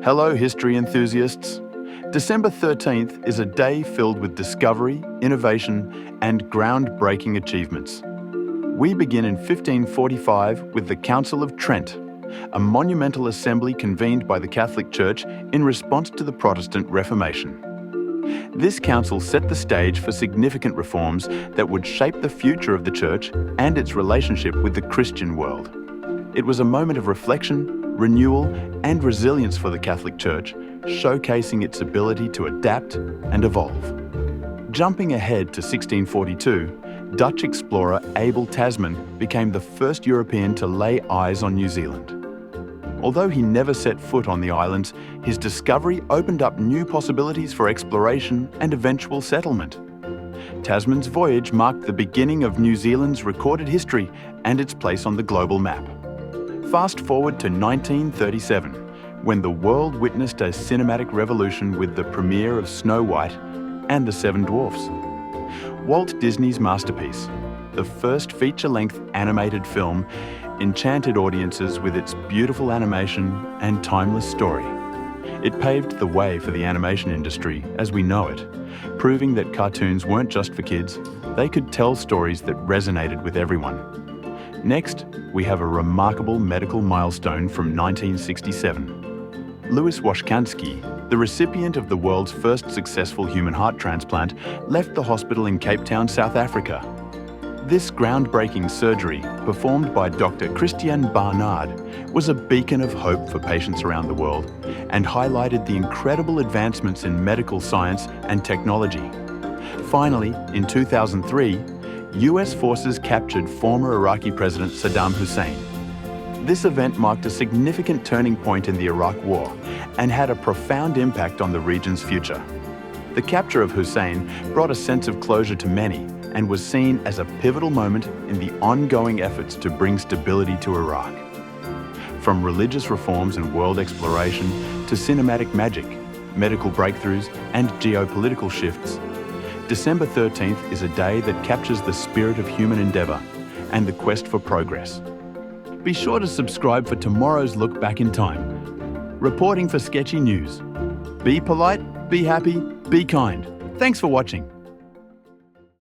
Hello, history enthusiasts. December 13th is a day filled with discovery, innovation, and groundbreaking achievements. We begin in 1545 with the Council of Trent, a monumental assembly convened by the Catholic Church in response to the Protestant Reformation. This council set the stage for significant reforms that would shape the future of the Church and its relationship with the Christian world. It was a moment of reflection, renewal, and resilience for the Catholic Church, showcasing its ability to adapt and evolve. Jumping ahead to 1642, Dutch explorer Abel Tasman became the first European to lay eyes on New Zealand. Although he never set foot on the islands, his discovery opened up new possibilities for exploration and eventual settlement. Tasman's voyage marked the beginning of New Zealand's recorded history and its place on the global map. Fast forward to 1937, when the world witnessed a cinematic revolution with the premiere of Snow White and the Seven Dwarfs. Walt Disney's masterpiece, the first feature-length animated film, enchanted audiences with its beautiful animation and timeless story. It paved the way for the animation industry as we know it, proving that cartoons weren't just for kids, they could tell stories that resonated with everyone. Next, we have a remarkable medical milestone from 1967. Louis Washkansky, the recipient of the world's first successful human heart transplant, left the hospital in Cape Town, South Africa. This groundbreaking surgery, performed by Dr. Christian Barnard, was a beacon of hope for patients around the world and highlighted the incredible advancements in medical science and technology. Finally, in 2003, US forces captured former Iraqi President Saddam Hussein. This event marked a significant turning point in the Iraq War and had a profound impact on the region's future. The capture of Hussein brought a sense of closure to many and was seen as a pivotal moment in the ongoing efforts to bring stability to Iraq. From religious reforms and world exploration to cinematic magic, medical breakthroughs, and geopolitical shifts, December 13th is a day that captures the spirit of human endeavour and the quest for progress. Be sure to subscribe for tomorrow's look back in time. Reporting for Sketchy News. Be polite, be happy, be kind. Thanks for watching.